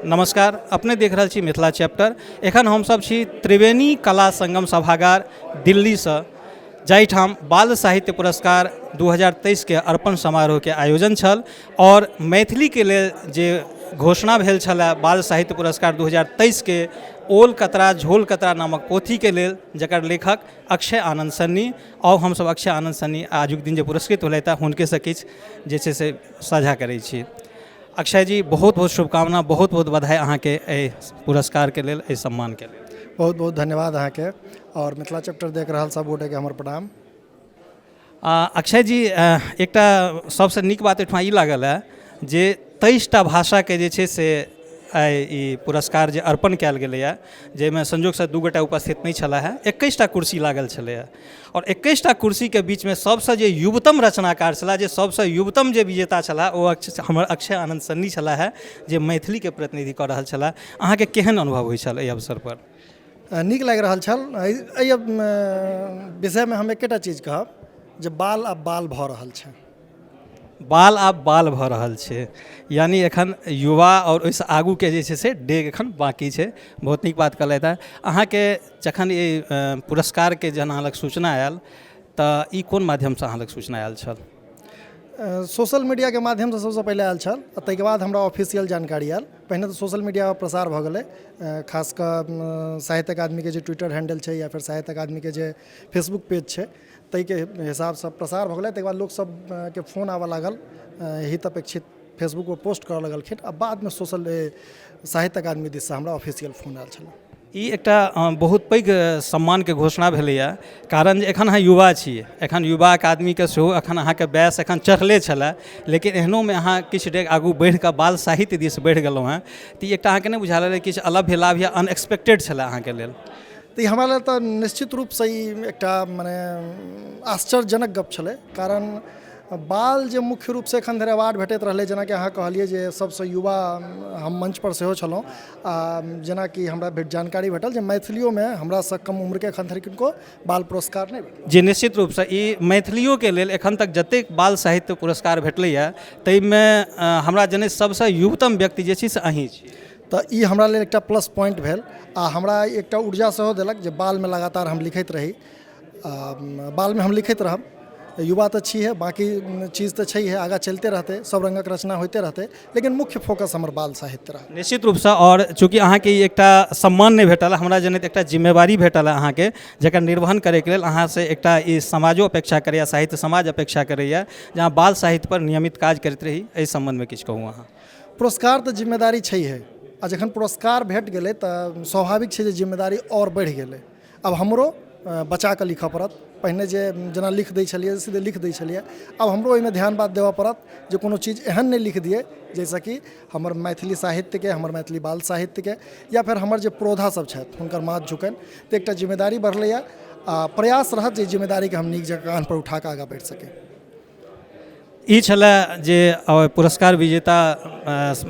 नमस्कार, अपने देख रहल छी मिथिला चैप्टर। एखन हमसब छी त्रिवेणी कला संगम सभागार दिल्ली से, जाहिठाम बाल साहित्य पुरस्कार 2023 के अर्पण समारोह के आयोजन छल और मैथिली के लेल जे घोषणा भेल छल बाल साहित्य पुरस्कार 2023 के ओल कतरा झोल कतरा नामक पोथी के लेल, जकर लेखक अक्षय आनंद सन्नी, और हमसब अक्षय आनंद सन्नी आजुक दिन जे पुरस्कृत होलथि हुनके से किछु जे छै से साझा करै छी। अक्षय जी, बहुत बहुत शुभकामना, बहुत बहुत बधाई अहाँ के पुरस्कार के लेल, सम्मान के लेल। बहुत बहुत धन्यवाद अहाँ के, और मिथिला चैप्टर देख रहल सब गोटे के हमर प्रणाम। अक्षय जी, एकटा सबसे नीक बात एहिठाम ई लागल है जे 23टा भाषा के जे छै से ई पुरस्कार जे अर्पण कयल गेलैए, जाहिमे संयोगसँ 2 गोटा उपस्थित नहीं छला है। 21टा कुर्सी लागल छलैए और 21टा कुर्सी के बीच में सबसे जे युवतम रचनाकार छला, जे सबसे युवतम जे विजेता छला, ओ हमर अक्षय आनंद सन्नी छला है, जे मैथिली के प्रतिनिधि कऽ रहल छला। अहाँ के केहन अनुभव होइ छल एहि अवसर पर? नीक लागि रहल छल। एहि विषय में हम एकेटा चीज कहब जे बाल आब बाल भऽ रहल छै। बाल आब बाल भऽ रहल छै, यानी एखन युवा और ओहिसँ आगू के जे छै से डेग एखन बाकी छै। बहुत नीक बात कहलथि है। अहाँके जखन ई पुरस्कार के जहन अहाँ लग सूचना आयल, तऽ ई कोन माध्यम से अहाँ लग सूचना आयल छल? सोशल मीडिया के माध्यम से सबसे पहले आयल छल, ताहिके बाद हमरा ऑफिशियल जानकारी आयल। पहिने तो सोशल मीडिया पर प्रसार भऽ गेलै, खास कऽ साहित्य अकादमी के जे ट्विटर हैंडल छै या फिर साहित्य अकादमी के जे फेसबुक पेज छै, ताहि के हिसाब से प्रसार भऽ गेलै। ताहिके बाद लोग सब के फोन आबऽ लागल, हित अपेक्षित फेसबुक पर पोस्ट करऽ लगलखिन। आ बाद में सोशल साहित्य अकादमी दिस से हमरा ऑफिशियल फोन आयल छल। ई एकटा बहुत पैघ सम्मान के घोषणा भेलैए, कारण जे एखन अहाँ युवा छी, एखन युवा अकादमी के सेहो एखन अहाँके बैस एखन चढ़ले छलै, लेकिन एहनो में अहाँ किछु डेग आगू बढ़ि कऽ बाल साहित्य दिस बढ़ि गेलहुँ हैं। तऽ ई एकटा अहाँके नहि बुझायल रहै किछु अलभ्य लाभ या अनएक्सपेक्टेड छलै अहाँके लेल? तऽ ई हमरा लेल तऽ निश्चित रूप से ई एकटा मने आश्चर्यजनक गप छलै। कारण बाल जे मुख्य रूप से एखन धरि अवार्ड भेटैत रहलै, जेना कि अहाँ कहलिए जे सबसे युवा हम मंच पर सेहो छलहुँ, आ जेना कि हमरा जानकारी भेटल जे मैथिलियो में हमरा से कम उम्र के एखन धरि किनको बाल पुरस्कार नहीं भेटल। जी, निश्चित रूप से ई मैथिलियो के लेल एखन तक जतेक बाल साहित्य पुरस्कार भेटलैए, ताहिमे हमरा जनैत सबसे युवतम व्यक्ति जे छी से अहीं छी। तऽ ई हमरा लेल एकटा प्लस पॉइंट भेल, आ हमरा एकटा ऊर्जा सेहो देलक जे बाल में लगातार हम लिखैत रही। बाल में हम लिखैत रहब। युवा तो छी है, बाकी चीज़ तो छै है, आगा चलते रहते, सब रंगक रचना होते रहते, लेकिन मुख्य फोकस हमर बाल साहित्य रहा। निश्चित रूप से। और चूँकि अहाँके ई एकटा सम्मान नहीं भेटल, हमरा जनैत एकटा जिम्मेवारी भेटल है अहाँके, जकर निर्वहन करे के लेल अहाँ से एकटा ई समाजो अपेक्षा करैया, साहित्य समाज अपेक्षा करैया, जहाँ बाल साहित्य पर नियमित काज करैत रही। एहि संबंध में किछु कहूँ अहाँ? पुरस्कार तो जिम्मेदारी छै है, आ जखन पुरस्कार भेट गेलै तऽ स्वाभाविक छै जे जिम्मेदारी और बढ़ि गेलै। अब हमरो बचा कऽ लिखऽ पड़त। पहिने जे जेना लिख दै छलिए, सीधे लिख दै छलिए, अब हमरो ओहिमे ध्यान बात देबऽ पड़त जे कोनो चीज एहन नहीं लिख दिए जैसा कि हमर मैथिली साहित्य के, हमर मैथिली बाल साहित्य के, या फिर हमर जे पुरोधा सब छथि हुनकर माथ झुकनि। तऽ एकटा जिम्मेदारी बढ़लैए, आ प्रयास रहत जे जिम्मेदारी के हम नीक जकाँ कान पर उठा कऽ आगाँ बढ़ि सकी। ई छलै जे पुरस्कार विजेता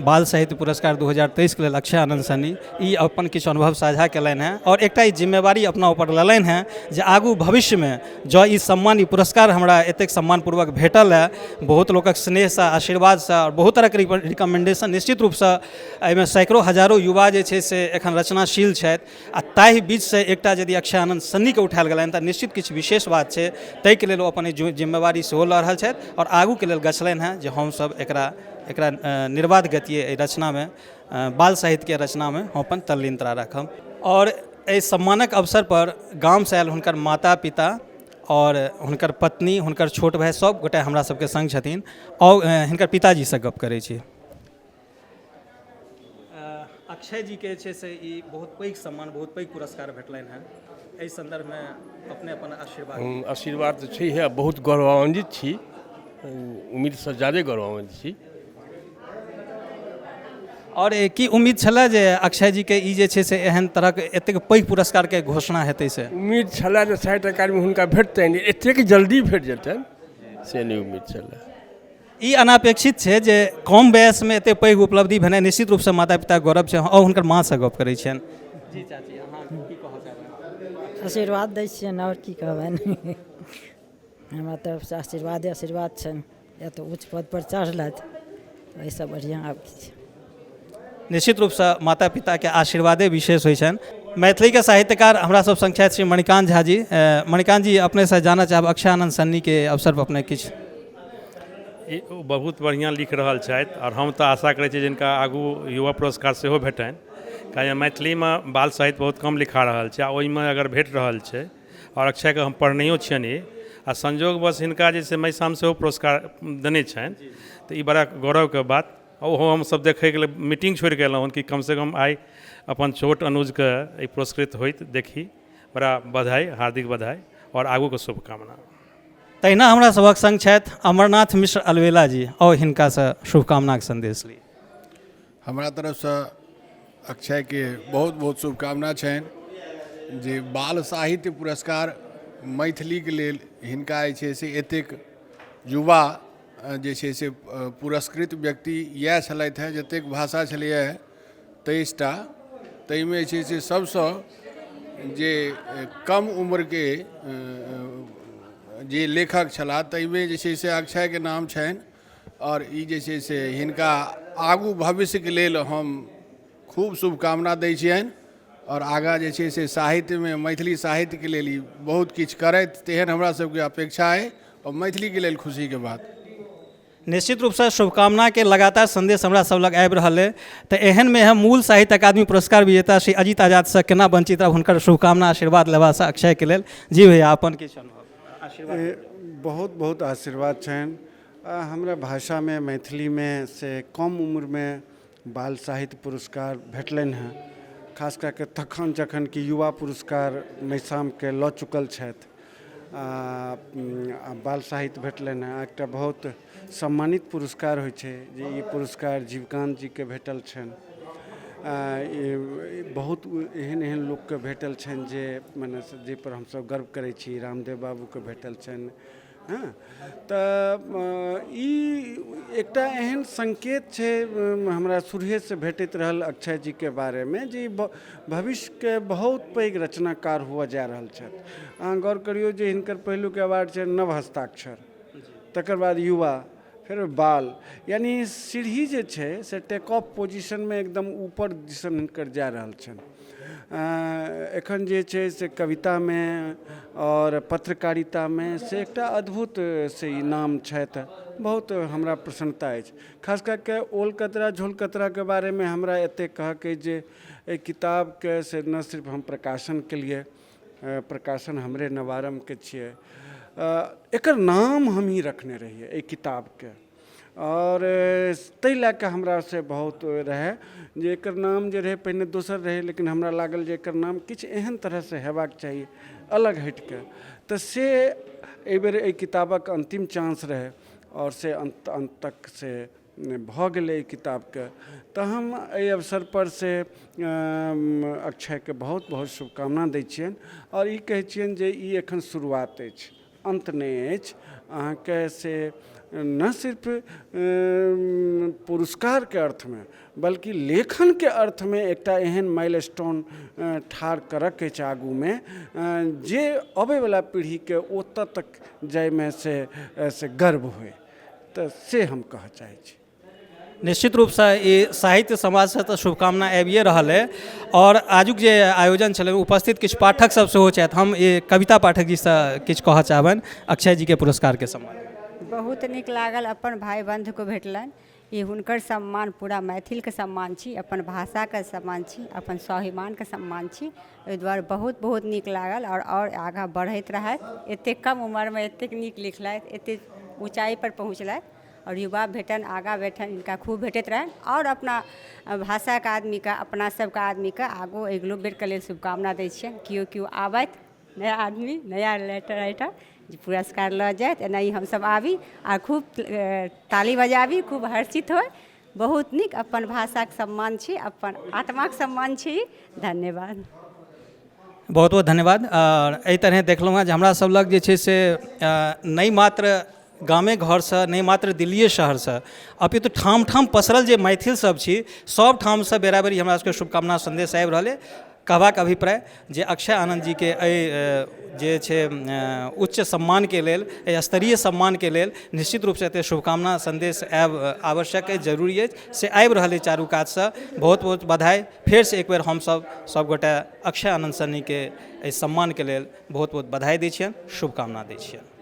बाल साहित्य पुरस्कार 2023 के लेल अक्षय आनंद सन्नी ई अपन किछु अनुभव साझा कयलनि हैं, और एकटा ई जिम्मेवारी अपना ऊपर लेलनि हैं जे आगू भविष्य में जँ ई सम्मान, ई पुरस्कार हमरा एतेक सम्मानपूर्वक भेटल है, बहुत लोकक स्नेहसँ, आशीर्वादसँ, और बहुत तरहके रिकमेंडेशन, निश्चित रूपसँ एहिमे सैकड़ों हजारों युवा जे छै से एखन रचनाशील छथि, आ ताहि बीचसँ एकटा यदि अक्षय आनंद सन्नीके उठायल गेलनि तऽ निश्चित किछु विशेष बात छै। ताहिके लेल ओ अपन जिम्मेवारी सेहो लऽ रहल छथि, और आगू के लेल गछलनि हैं जे हमसब एकरा निर्बाध गति रचना में, बाल साहित्य के रचना में हम अपन तल्लीनता राखब। और एहि सम्मानक अवसर पर गाम से आयल हुनकर माता पिता और हुनकर पत्नी, हुनकर छोट भाई, सब गोटे हमरा सबके संग छथिन, और हिनकर पिताजी से गप करै छी। अक्षय जी के छै से ई बहुत पैघ सम्मान, बहुत पैघ पुरस्कार भेटलनि हैं। एहि संदर्भ में अपने अपन आशीर्वाद तऽ छै है, बहुत गौरवान्वित छी, उम्मीद से ज़्यादा गौरवान्वित छी। और की उम्मीद छलै जे अक्षय जी के ई जे छै से एहन तरहक एतेक पैघ पुरस्कार के घोषणा हेतै? से उम्मीद छलै जे साहित्य अकादमी हुनका भेटतनि, एतेक जल्दी भेट जेतनि से नहीं उम्मीद छलै। ई अनापेक्षित छै जे कम वयस में एतेक पैघ उपलब्धि भेनाइ निश्चित रूप से माता पिता गौरव छै। और हुनकर माँ से गप करै छियनि। जी चाची, अहाँ की कहऽ चाहबै? आशीर्वाद दै छियनि, और की कहबनि। हमरा तरफ से आशीर्वाद छनि, या तो उच्च पद पर चढ़लथि, एहिसँ बढ़िआँ आब की छै। निश्चित रूपसँ माता पिताके आशीर्वादे विशेष होइ छनि। मैथिलीके साहित्यकार हमरा सब संग छथि श्री मणिकान्त झा जी। मणिकान्त जी, अपनेसँ जानऽ चाहब अक्षय आनन्द सन्नीके अवसर पर अपने किछु। ई बहुत बढ़िआँ लिख रहल छथि आओर हम तऽ आशा करै छी जिनका आगू युवा पुरस्कार सेहो भेटनि, काहे मैथिलीमे बाल साहित्य बहुत कम लिखा रहल छै, आ ओहिमे अगर भेट रहल छै आओर अक्षयके हम पढ़नैयो छियनि आ संजोगवश हिनका जे छै महिषाम सेहो पुरस्कार देने छनि, तऽ ई बड़ा गौरवके बात। ओहो हमसब देखैके लेल मीटिंग छोड़ि कऽ एलहुँ हन कि कमसँ कम आइ अपन छोट अनुजके ई पुरस्कृत होइत देखी। बड़ा बधाई, हार्दिक बधाई और आगूके शुभकामना। तहिना हमरा सभक संग छथि अमरनाथ मिश्र अलवेला जी, और हिनकासँ शुभकामनाके संदेश ली। हमरा तरफसँ अक्षयके बहुत बहुत शुभकामना छनि जे बाल साहित्य पुरस्कार मैथिलीके लेल हिनका जे छै से एतेक युवा जे छै से पुरस्कृत व्यक्ति इएह छलथि हेँ। जतेक भाषा छलैए 23टा, ताहिमे जे छै से सबसँ जे कम उम्रके जे लेखक छलाह ताहिमे जे छै से अक्षयके नाम छनि। और ई जे छै से हिनका आगू भविष्यके लेल हम खूब शुभकामना दै छियनि, और आगाँ जे छै से साहित्यमे मैथिली साहित्यके लेल ई बहुत किछु करथि, तेहन हमरा सबके अपेक्षा अइ और मैथिलीके लेल खुशीके बात। निश्चित रूपसँ शुभकामनाके लगातार संदेश हमरा सब लग आबि रहल है। तऽ एहनमे हम मूल साहित्य अकादमी पुरस्कार विजेता श्री अजीत आजादसँ केना वंचित रहब, हुनकर शुभकामना आशीर्वाद लेबासँ अक्षयके लेल। जी भैया, अपन किछु अनुभव आशीर्वाद। बहुत बहुत आशीर्वाद छनि। हमरा भाषामे मैथिलीमे से कम उम्रमे बाल साहित्य पुरस्कार भेटलनि हेँ, खास कऽ कऽ तखन जखन कि युवा पुरस्कार महिषामके लऽ चुकल छथि। बाल साहित्य भेटलनि हेँ। एकटा बहुत सम्मानित पुरस्कार होइ छै जे ई पुरस्कार जीवकान्त जीके भेटल छनि। बहुत एहन एहन लोकके भेटल छनि जे मने जाहिपर हमसब गर्व करै छी। रामदेव बाबूके भेटल छनि। हाँ, तऽ ई एकटा एहन संकेत छै हमरा शुरुएसँ भेटैत रहल अक्षय जीके बारेमे जे भविष्यके बहुत पैघ रचनाकार हुअ जा रहल छथि। अहाँ गौर करियौ जे हिनकर पहिलुक अवार्ड छै नव हस्ताक्षर, तकर बाद युवा, फिर बाल, यानी सीढ़ी जे छै से टेक ऑफ पोजिशनमे एकदम ऊपर दिसन हिनकर जा रहल छनि। एखन जे छै से कवितामे और पत्रकारितामे से एकटा अद्भुत से ई नाम छथि। बहुत हमरा प्रसन्नता अछि। खास कऽ के ओल कतरा झोल कतराके बारेमे हमरा एतेक कहके जे एहि किताबके से न सिर्फ हम प्रकाशन केलिए, प्रकाशन हमरे नवारमके छिए, एकर नाम हम ही रखने रहिए एहि किताबके। और ताहि लऽ कऽ हमरा से बहुत रहै जे एकर नाम जे रहै पहिने दोसर रहै, लेकिन हमरा लागल जे एकर नाम किछु एहन तरहसँ हेबाक चाही अलग हटिके। तऽ से एहिबेर एहि किताबक अन्तिम चांस रहै और से अंत तक से भऽ गेलै एहि किताबके। तऽ हम एहि अवसर पर से अक्षयके बहुत बहुत शुभकामना दै छियनि और ई कहै छियनि जे ई एखन शुरुआत अछि, अंत नहि अछि। अहाँके से न सिर्फ पुरस्कारके अर्थमे बल्कि लेखनके अर्थमे एकटा एहन माइलस्टोन ठाढ़ करऽके अछि आगूमे जे अबैवला पीढ़ीके ओतऽ तक जाइमे से गर्व होय। तऽ से हम कहऽ चाहै छी। निश्चित रूपसँ ई साहित्य समाजसँ तऽ शुभकामना आबिए रहल है। और आजुक जे आयोजन छलै उपस्थित किछु पाठक सब सेहो छथि। हम ई कविता पाठक जीसँ किछु कहऽ चाहबनि अक्षय जीके पुरस्कारके सम्मान। बहुत नीक लागल, अपन भाई बंधुके भेटलनि। ई हुनकर सम्मान पूरा मैथिलके सम्मान छी, अपन भाषाके सम्मान छी, अपन स्वाभिमानके सम्मान छी। एहि दुआरे बहुत बहुत नीक लागल और आगाँ बढ़ैत रहथि। एतेक कम उम्रमे एतेक नीक लिखलथि, एतेक ऊँचाइपर पहुँचलथि और युवा भेटन, आगाँ भेटन, इनका खूब भेटैत रहनि। और अपना भाषाके आदमीके, अपना सबके आदमीके आगू अगिलो बेरके लेल शुभकामना दै छियनि। केओ आबथि नया आदमी, नया राइटर जे पुरस्कार लऽ जाएत, एनाही हमसब आबी आ खूब ताली बजाबी, खूब हर्षित होइ। बहुत नीक, अपन भाषाके सम्मान छी, अपन आत्माके सम्मान छी। धन्यवाद। बहुत बहुत धन्यवाद। और एहि तरह देखलहुँ हँ जे हमरा सब लग जे छै से नहि मात्र गामे घरसँ, नहि मात्र दिल्लीए शहरसँ, अपितु ठाम ठाम पसरल जे मैथिल सब छी, सब ठामसँ बेराबरी हमरा सबके शुभकामना संदेश आबि रहल है। कहबाक अभिप्राय जे अक्षय आनंद जी के जे छै उच्च सम्मानके लेल, स्तरीय सम्मानके लेल निश्चित रूपसँ एते शुभकामना संदेश आयब आवश्यक अछि, जरूरी अछि, से आबि रहल अछि चारू कातसँ। बहुत बहुत बधाई फेरसँ एक बेर हमसभ सभगोटे अक्षय आनंद सन्नीके एहि सम्मानके लेल बहुत बहुत बधाई दै छियनि, शुभकामना दै छियनि।